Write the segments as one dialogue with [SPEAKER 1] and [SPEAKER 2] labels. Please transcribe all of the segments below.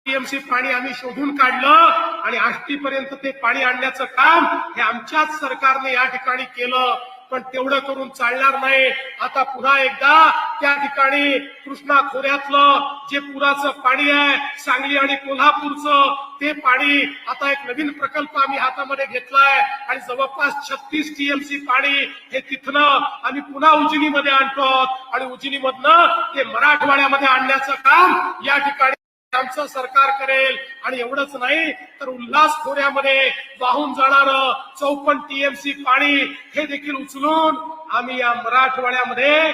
[SPEAKER 1] TMC पाणी आम्ही शोधून काढलं आणि आष्टीपर्यंत ते पाणी आणण्याचं काम हे आमच्याच सरकारने या ठिकाणी केलं. पण तेवढं करून चालणार नाही. आता पुन्हा एकदा त्या ठिकाणी कृष्णा खोऱ्यातलं जे पुराचं पाणी आहे, सांगली आणि कोल्हापूरचं ते पाणी, आता एक नवीन प्रकल्प आम्ही हातामध्ये घेतलाय आणि जवळपास 36 टीएमसी पाणी हे तिथनं आम्ही पुन्हा उजनीमध्ये आणतो आणि उजनीमधनं ते मराठवाड्यामध्ये आणण्याचं काम या ठिकाणी आमचं सरकार करेल. आणि एवढंच नाही तर उल्हास खोऱ्यामध्ये वाहून जाणारं 54 टीएमसी पाणी हे देखील उचलून आम्ही या मराठवाड्यामध्ये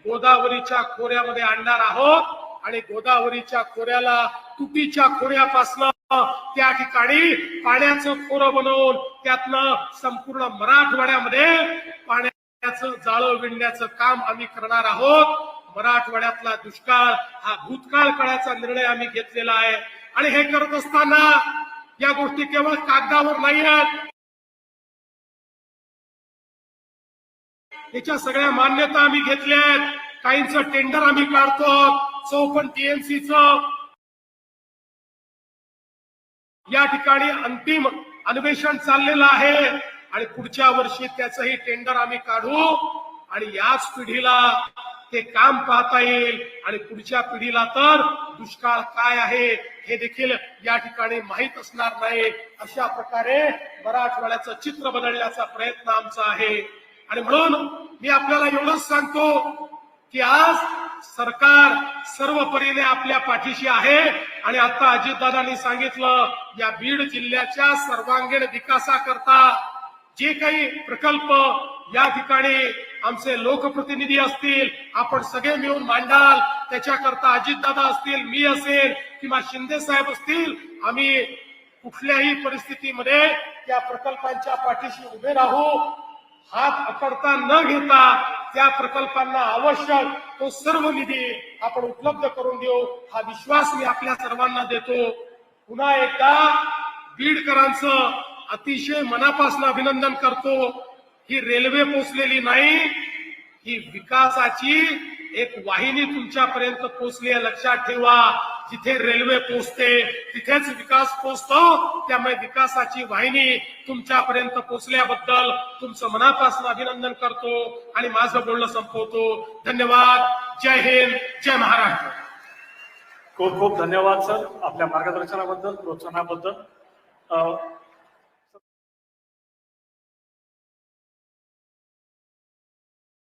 [SPEAKER 1] गोदावरीच्या खोऱ्यामध्ये आणणार आहोत. आणि गोदावरीच्या खोऱ्याला तुटीच्या खोऱ्यापासनं त्या ठिकाणी पाण्याचं खोरं बनवून त्यातनं संपूर्ण मराठवाड्यामध्ये पाण्याचं जाळं विणण्याचं काम आम्ही करणार आहोत. मराठवाड्यातला दुष्काळ हा भूतकाळ काळाचा निर्णय आम्ही घेतलेला आहे. आणि हे करत असताना या गोष्टी केवळ कागदावर नाही आहेत, याच्या सगळ्या मान्यता आम्ही घेतल्या आहेत. काहींचं टेंडर आम्ही काढतो 54 टीएमसीचं. या ठिकाणी अंतिम अन्वेषण चाललेलं आहे आणि पुढच्या वर्षी त्याचंही टेंडर आम्ही काढू आणि याच पिढीला ते काम पाहता येईल. आणि पुढच्या पिढीला तर दुष्काळ काय आहे हे देखील या ठिकाणी माहीत असणार नाही. अशा प्रकारे मराठवाड्याचं चित्र बदलण्याचा प्रयत्न आमचा आहे. आणि म्हणून मी आपल्याला एवढंच सांगतो की आज सरकार सर्व परीने आपल्या पाठीशी आहे. आणि आता अजितदादांनी सांगितलं, या बीड जिल्ह्याच्या सर्वांगीण विकासाकरता जे काही प्रकल्प या ठिकाणी आमचे लोकप्रतिनिधी असतील, आपण सगळे मिळून मांडाल, त्याच्याकरता अजितदादा असतील, मी असेल किंवा शिंदे साहेब असतील, आम्ही कुठल्याही परिस्थितीमध्ये त्या प्रकल्पांच्या पाठीशी उभे राहू. हात अकडता न घेता त्या प्रकल्पांना आवश्यक तो सर्व निधी आपण उपलब्ध करून देऊ, हा विश्वास मी आपल्या सर्वांना देतो. पुन्हा एकदा बीडकरांचं अतिशय मनापासून अभिनंदन करतो. ही रेल्वे पोचलेली नाही, ही विकासाची एक वाहिनी तुमच्यापर्यंत पोचली आहे, लक्षात ठेवा. जिथे रेल्वे पोचते तिथेच विकास पोचतो. त्यामुळे विकासाची वाहिनी तुमच्यापर्यंत पोचल्याबद्दल तुमचं मनापासून अभिनंदन करतो आणि माझं बोलणं संपवतो. धन्यवाद. जय हिंद, जय महाराष्ट्र.
[SPEAKER 2] खूप खूप धन्यवाद सर, आपल्या मार्गदर्शनाबद्दल, प्रोत्साहनाबद्दल.